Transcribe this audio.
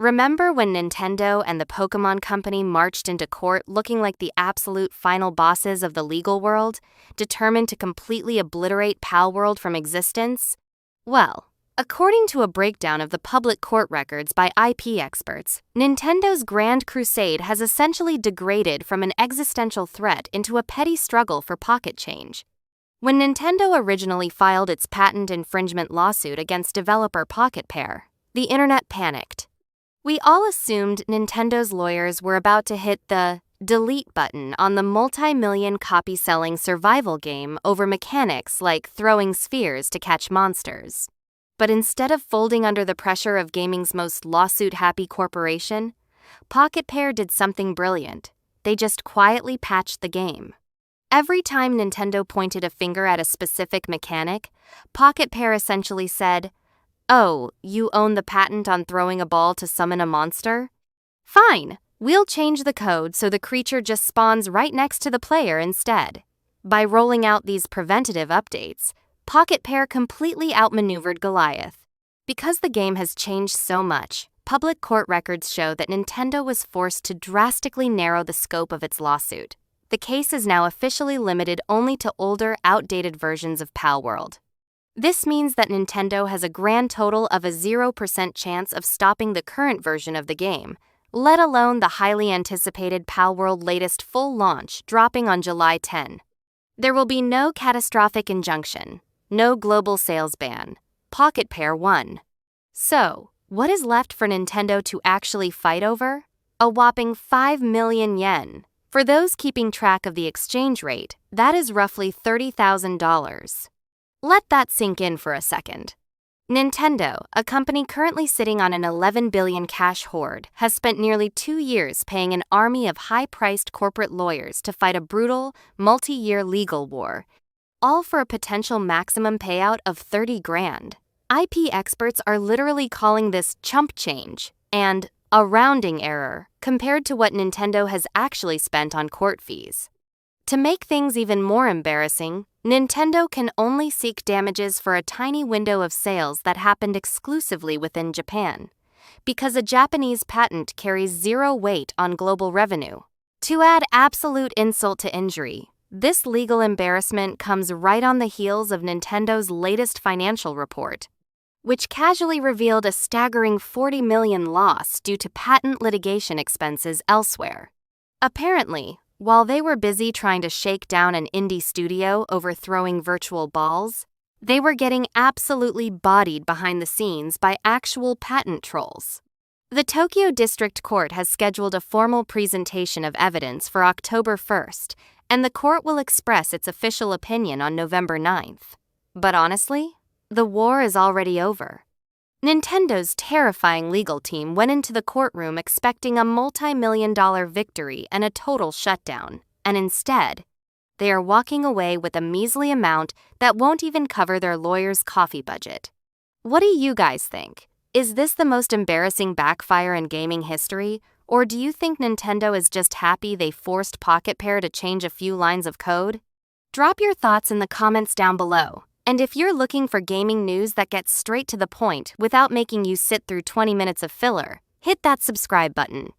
Remember when Nintendo and the Pokémon Company marched into court looking like the absolute final bosses of the legal world, determined to completely obliterate Palworld from existence? Well, according to a breakdown of the public court records by IP experts, Nintendo's Grand Crusade has essentially degraded from an existential threat into a petty struggle for pocket change. When Nintendo originally filed its patent infringement lawsuit against developer Pocket Pair, the internet panicked. We all assumed Nintendo's lawyers were about to hit the delete button on the multi-million copy-selling survival game over mechanics like throwing spheres to catch monsters. But instead of folding under the pressure of gaming's most lawsuit-happy corporation, Pocket Pair did something brilliant. They just quietly patched the game. Every time Nintendo pointed a finger at a specific mechanic, Pocket Pair essentially said, "Oh, you own the patent on throwing a ball to summon a monster? Fine, we'll change the code so the creature just spawns right next to the player instead." By rolling out these preventative updates, Pocket Pair completely outmaneuvered Goliath. Because the game has changed so much, public court records show that Nintendo was forced to drastically narrow the scope of its lawsuit. The case is now officially limited only to older, outdated versions of Palworld. This means that Nintendo has a grand total of a 0% chance of stopping the current version of the game, let alone the highly anticipated Palworld latest full launch dropping on July 10. There will be no catastrophic injunction, no global sales ban. Pocket Pair won. So, what is left for Nintendo to actually fight over? A whopping 5 million yen. For those keeping track of the exchange rate, that is roughly $30,000. Let that sink in for a second. Nintendo, a company currently sitting on an 11 billion cash hoard, has spent nearly 2 years paying an army of high-priced corporate lawyers to fight a brutal, multi-year legal war, all for a potential maximum payout of 30 grand. IP experts are literally calling this chump change and a rounding error compared to what Nintendo has actually spent on court fees. To make things even more embarrassing, Nintendo can only seek damages for a tiny window of sales that happened exclusively within Japan, because a Japanese patent carries zero weight on global revenue. To add absolute insult to injury, this legal embarrassment comes right on the heels of Nintendo's latest financial report, which casually revealed a staggering 40 million loss due to patent litigation expenses elsewhere. Apparently, while they were busy trying to shake down an indie studio over throwing virtual balls, they were getting absolutely bodied behind the scenes by actual patent trolls. The Tokyo District Court has scheduled a formal presentation of evidence for October 1st, and the court will express its official opinion on November 9th. But honestly, the war is already over. Nintendo's terrifying legal team went into the courtroom expecting a multi-million-dollar victory and a total shutdown, and instead, they are walking away with a measly amount that won't even cover their lawyer's coffee budget. What do you guys think? Is this the most embarrassing backfire in gaming history, or do you think Nintendo is just happy they forced Pocket Pair to change a few lines of code? Drop your thoughts in the comments down below. And if you're looking for gaming news that gets straight to the point without making you sit through 20 minutes of filler, hit that subscribe button.